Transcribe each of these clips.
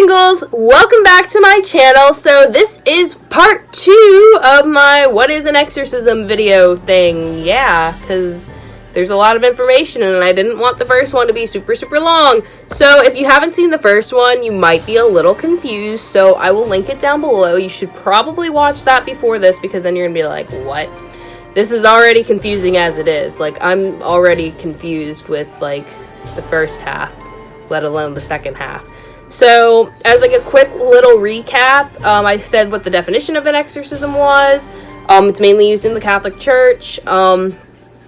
singles, welcome back to my channel. So this is part 2 of my what is an exorcism video thing. Yeah, because there's a lot of information and I didn't want the first one to be super long. So if you haven't seen the first one, you might be a little confused, so I will link it down below. You should probably watch that before this, because then you're gonna be like, what? This is already confusing as it is. Like, I'm already confused with like the first half, let alone the second half. So, as like a quick little recap, I said what the definition of an exorcism was. It's mainly used in the Catholic Church.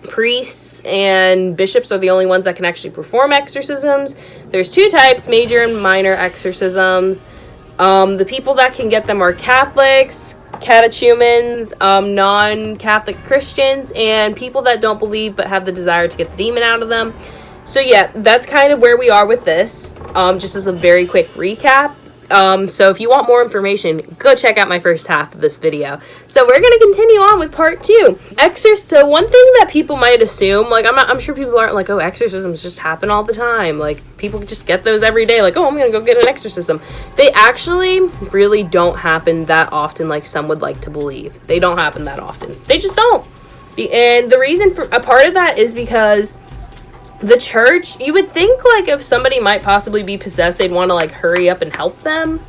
Priests and bishops are the only ones that can actually perform exorcisms. There's 2 types, major and minor exorcisms. The people that can get them are Catholics, catechumens, non-Catholic Christians, and people that don't believe but have the desire to get the demon out of them. So yeah, that's kind of where we are with this, just as a very quick recap. So if you want more information, go check out my first half of this video. So we're going to continue on with part 2. So one thing that people might assume, like I'm sure people aren't like, oh, exorcisms just happen all the time. Like, people just get those every day. Like, oh, I'm going to go get an exorcism. They actually really don't happen that often like some would like to believe. They don't happen that often. They just don't. And the reason for a part of that is because the church, you would think like if somebody might possibly be possessed, they'd want to like hurry up and help them,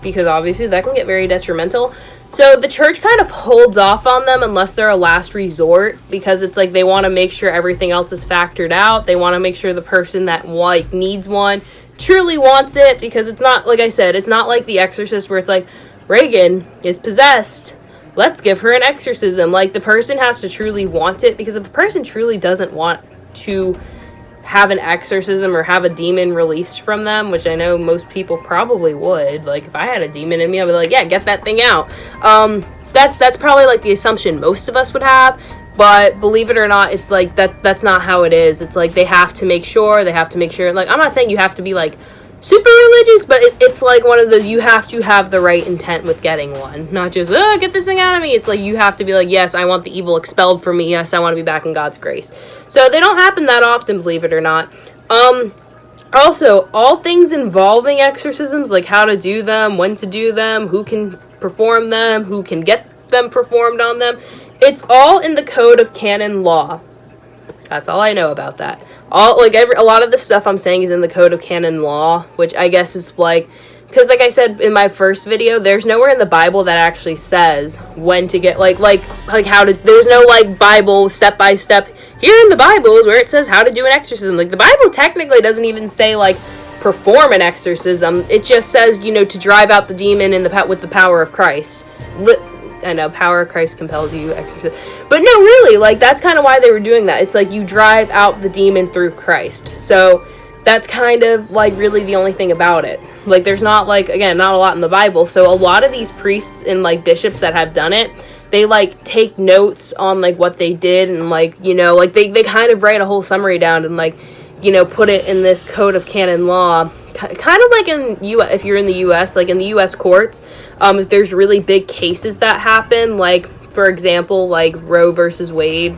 because obviously that can get very detrimental. So the church kind of holds off on them unless they're a last resort, because it's like they want to make sure everything else is factored out. They want to make sure the person that like needs one truly wants it, because it's not, like I said, it's not like The Exorcist where it's like, Reagan is possessed, let's give her an exorcism. Like, the person has to truly want it, because if a person truly doesn't want to have an exorcism or have a demon released from them, which I know most people probably would, like if I had a demon in me, I'd be like, yeah, get that thing out. That's probably like the assumption most of us would have, but believe it or not, it's like that's not how it is. It's like they have to make sure, like, I'm not saying you have to be like super religious, but it's like one of those, you have to have the right intent with getting one, not just, oh, get this thing out of me. It's like you have to be like, yes, I want the evil expelled from me, yes, I want to be back in God's grace. So they don't happen that often, believe it or not. Also, all things involving exorcisms, like how to do them, when to do them, who can perform them, who can get them performed on them, it's all in the Code of Canon Law. That's all I know about that. A lot of the stuff I'm saying is in the Code of Canon Law, which I guess is like, because like I said in my first video, there's nowhere in the Bible that actually says when to get, like how to, there's no like Bible step-by-step, here in the Bible is where it says how to do an exorcism. Like, the Bible technically doesn't even say like perform an exorcism. It just says, you know, to drive out the demon with the power of Christ. I know, power of Christ compels you to exorcise. But no, really, like, that's kind of why they were doing that. It's like you drive out the demon through Christ. So that's kind of, like, really the only thing about it. Like, there's not, like, again, not a lot in the Bible. So a lot of these priests and, like, bishops that have done it, they, like, take notes on, like, what they did. And, like, you know, like, they kind of write a whole summary down and, like, you know, put it in this Code of Canon Law. Kind of like if you're in the U.S., like in the U.S. courts, if there's really big cases that happen, like, for example, like Roe versus Wade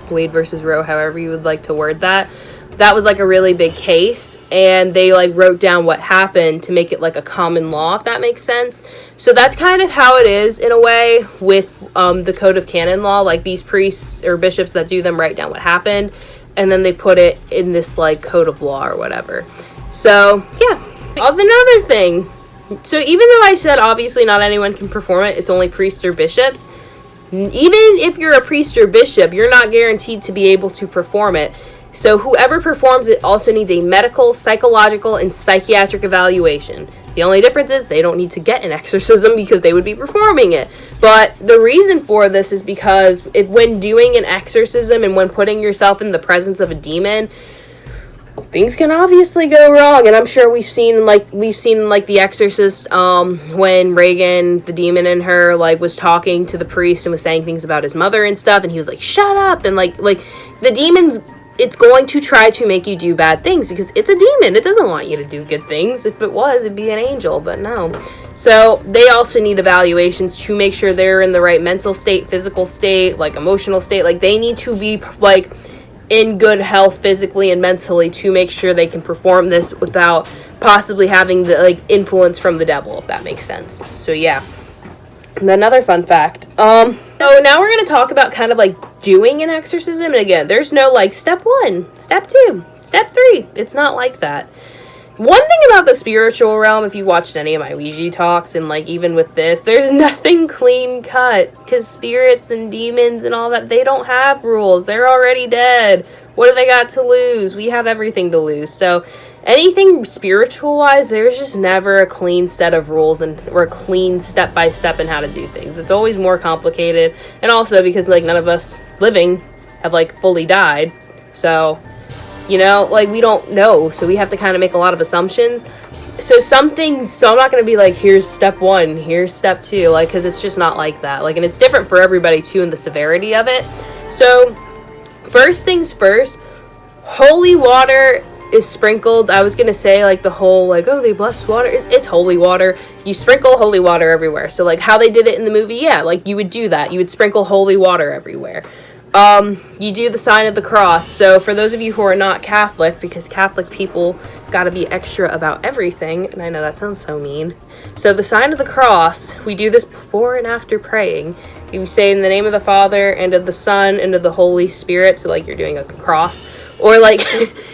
versus Roe, however you would like to word that, that was like a really big case, and they like wrote down what happened to make it like a common law, if that makes sense. So that's kind of how it is in a way with the Code of Canon Law. Like, these priests or bishops that do them write down what happened, and then they put it in this like code of law or whatever. So, yeah. Another thing. So, even though I said obviously not anyone can perform it, it's only priests or bishops, even if you're a priest or bishop, you're not guaranteed to be able to perform it. So, whoever performs it also needs a medical, psychological, and psychiatric evaluation. The only difference is they don't need to get an exorcism because they would be performing it. But the reason for this is because when doing an exorcism and when putting yourself in the presence of a demon, things can obviously go wrong. And I'm sure we've seen The Exorcist, when Reagan, the demon in her, like, was talking to the priest and was saying things about his mother and stuff, and he was like, shut up, and like the demons, it's going to try to make you do bad things because it's a demon. It doesn't want you to do good things. If it was, it'd be an angel, but no. So they also need evaluations to make sure they're in the right mental state, physical state, like emotional state. Like, they need to be like in good health physically and mentally to make sure they can perform this without possibly having the, like, influence from the devil, if that makes sense. So, yeah. And another fun fact. So now we're going to talk about kind of, like, doing an exorcism. And again, there's no, like, step 1, step 2, step 3. It's not like that. One thing about the spiritual realm, if you watched any of my Ouija talks, and, like, even with this, there's nothing clean cut, because spirits and demons and all that, they don't have rules. They're already dead. What do they got to lose? We have everything to lose. So, anything spiritual-wise, there's just never a clean set of rules or a clean step-by-step in how to do things. It's always more complicated, and also because, like, none of us living have, like, fully died, so... You know, like, we don't know, so we have to kind of make a lot of assumptions. So some things, so I'm not going to be like, here's step 1, here's step 2, like, because it's just not like that. Like, and it's different for everybody, too, in the severity of it. So, first things first, holy water is sprinkled. I was going to say, like, the whole, like, oh, they bless water. It's holy water. You sprinkle holy water everywhere. So, like, how they did it in the movie, yeah, like, you would do that. You would sprinkle holy water everywhere. You do the sign of the cross. So for those of you who are not Catholic, because Catholic people gotta be extra about everything, and I know that sounds so mean. So the sign of the cross, we do this before and after praying. You say in the name of the Father, and of the Son, and of the Holy Spirit, so like you're doing a cross. Or like,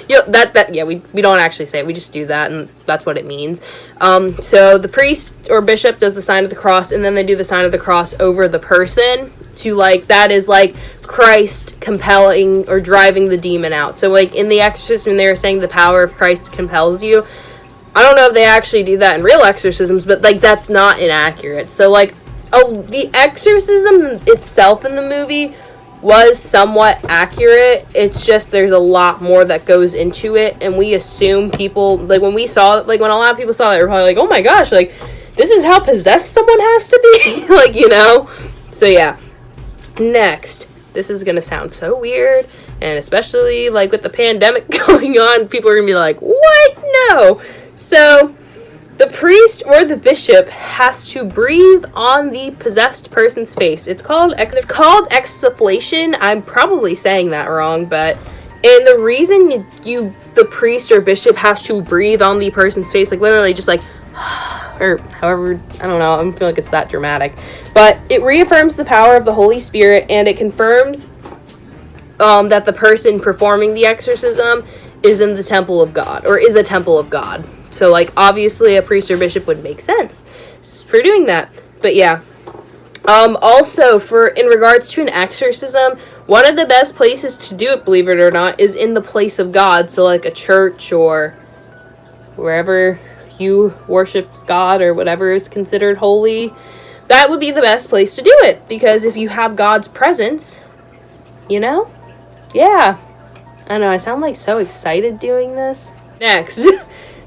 you know, we don't actually say it, we just do that, and that's what it means. So the priest or bishop does the sign of the cross, and then they do the sign of the cross over the person to, like, that is, like, Christ compelling or driving the demon out. So, like, in The Exorcist, when they were saying the power of Christ compels you, I don't know if they actually do that in real exorcisms, but, like, that's not inaccurate. So, like, the exorcism itself in the movie was somewhat accurate. It's just there's a lot more that goes into it, and we assume people, like, when we saw it, like, when a lot of people saw it, they were probably like, oh my gosh, like, this is how possessed someone has to be? Like, you know? So, yeah. Next, this is gonna sound so weird, and especially, like, with the pandemic going on, people are gonna be like, what? No! So, the priest or the bishop has to breathe on the possessed person's face. It's called exsufflation. I'm probably saying that wrong, but... And the reason the priest or bishop has to breathe on the person's face, like, literally just, like... or however, I don't know, I don't feel like it's that dramatic. But it reaffirms the power of the Holy Spirit, and it confirms that the person performing the exorcism is in the temple of God, or is a temple of God. So, like, obviously a priest or bishop would make sense for doing that. But, yeah. Also, in regards to an exorcism, one of the best places to do it, believe it or not, is in the place of God. So, like, a church or wherever you worship God or whatever is considered holy, that would be the best place to do it. Because if you have God's presence, you know? Yeah. I know, I sound like so excited doing this. Next.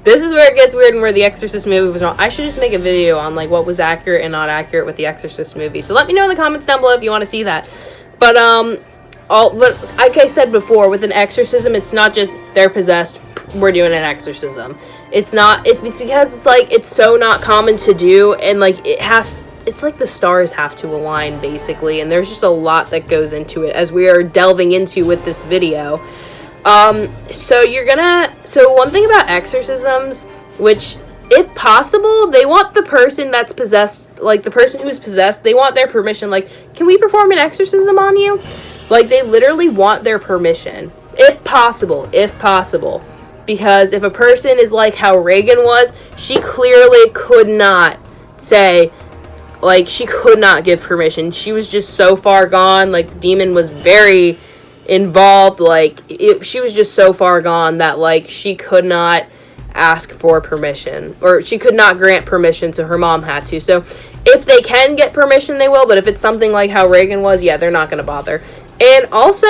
This is where it gets weird and where the Exorcist movie was wrong. I should just make a video on, like, what was accurate and not accurate with the Exorcist movie. So let me know in the comments down below if you want to see that. But, like I said before, with an exorcism, it's not just they're possessed, we're doing an exorcism. It's because it's, like, it's so not common to do, and, like, it's like the stars have to align, basically, and there's just a lot that goes into it, as we are delving into with this video. So one thing about exorcisms, which, if possible, they want the person that's possessed, like, the person who's possessed, they want their permission, like, can we perform an exorcism on you? Like, they literally want their permission, if possible, because if a person is like how Reagan was, she clearly could not say, like, she could not give permission. She was just so far gone, like, demon was very involved, like, she was just so far gone that, like, she could not ask for permission, or she could not grant permission, so her mom had to. So if they can get permission, they will, but if it's something like how Reagan was, yeah, they're not going to bother. And also,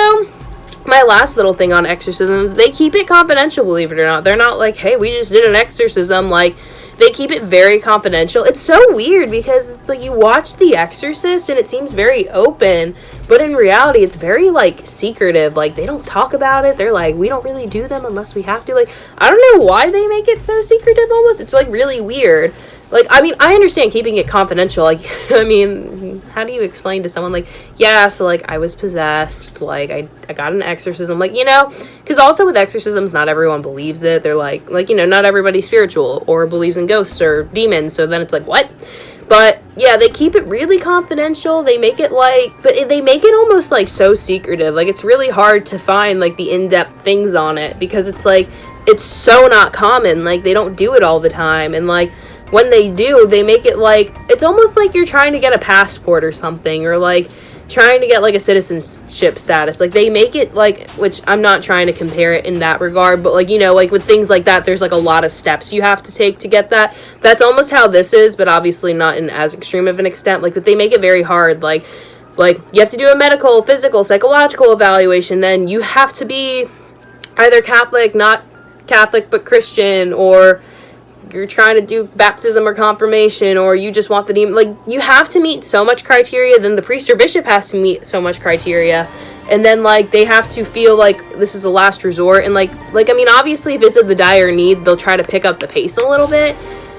my last little thing on exorcisms, they keep it confidential, believe it or not. They're not like, hey, we just did an exorcism, like, they keep it very confidential. It's so weird because it's like you watch The Exorcist and it seems very open, but in reality it's very, like, secretive. Like, they don't talk about it. They're like, we don't really do them unless we have to. Like, I don't know why they make it so secretive almost. It's, like, really weird. Like, I mean, I understand keeping it confidential. Like, I mean, how do you explain to someone, like, yeah, so, like, I was possessed, like, I got an exorcism, like, you know, because also with exorcisms, not everyone believes it. They're like, you know, not everybody's spiritual or believes in ghosts or demons, so then it's like, what? But, yeah, they keep it really confidential. They make it, like, but they make it almost, like, so secretive. Like, it's really hard to find, like, the in-depth things on it, because it's, like, it's so not common. Like, they don't do it all the time, and, like, when they do, they make it, like, it's almost like you're trying to get a passport or something, or, like, trying to get, like, a citizenship status. Like, they make it, like, which I'm not trying to compare it in that regard, but, like, you know, like, with things like that, there's, like, a lot of steps you have to take to get that. That's almost how this is, but obviously not in as extreme of an extent. Like, but they make it very hard. Like, you have to do a medical, physical, psychological evaluation, then you have to be either Catholic, not Catholic, but Christian, or you're trying to do baptism or confirmation, or you just want the demon. Like, you have to meet so much criteria, then the priest or bishop has to meet so much criteria, and then, like, they have to feel like this is a last resort, and, like, I mean, obviously, if it's of the dire need, they'll try to pick up the pace a little bit,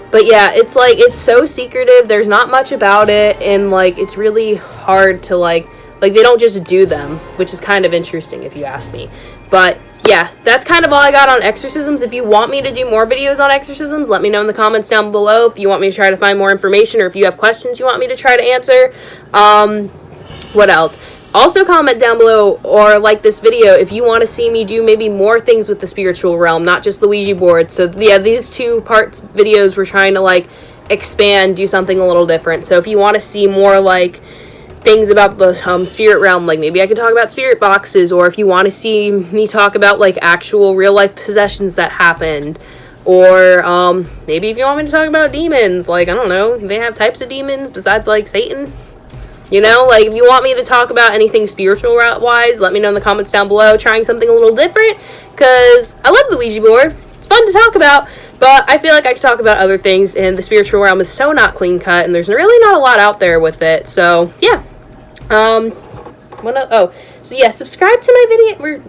but, yeah, it's, like, it's so secretive, there's not much about it, and, like, it's really hard to, like, they don't just do them, which is kind of interesting, if you ask me, but yeah, that's kind of all I got on exorcisms. If you want me to do more videos on exorcisms, let me know in the comments down below. If you want me to try to find more information, or if you have questions you want me to try to answer. What else? Also comment down below, or like this video, if you want to see me do maybe more things with the spiritual realm, not just the Ouija board. So yeah, these 2 parts videos we're trying to, like, expand, do something a little different. So if you want to see more, like, things about the spirit realm, like, maybe I could talk about spirit boxes, or if you want to see me talk about, like, actual real life possessions that happened, or maybe if you want me to talk about demons, like, I don't know, they have types of demons besides, like, Satan, you know, like, if you want me to talk about anything spiritual wise, let me know in the comments down below, trying something a little different, because I love the Ouija board, it's fun to talk about. But I feel like I could talk about other things, and the spiritual realm is so not clean cut, and there's really not a lot out there with it. So yeah. So yeah, subscribe to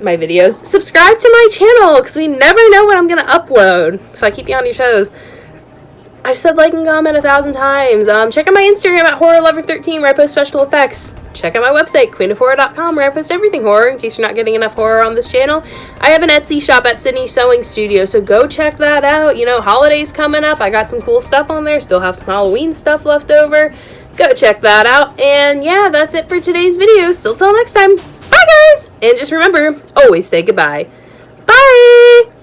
my videos. Subscribe to my channel, because we never know when I'm gonna upload. So I keep you on your toes. I've said like and comment 1,000 times. Check out my Instagram at HorrorLover13, where I post special effects. Check out my website, queenofhorror.com, where I post everything horror, in case you're not getting enough horror on this channel. I have an Etsy shop at Sydney Sewing Studio, so go check that out. You know, holidays coming up. I got some cool stuff on there. Still have some Halloween stuff left over. Go check that out. And yeah, that's it for today's video. So till next time, bye guys! And just remember, always say goodbye. Bye!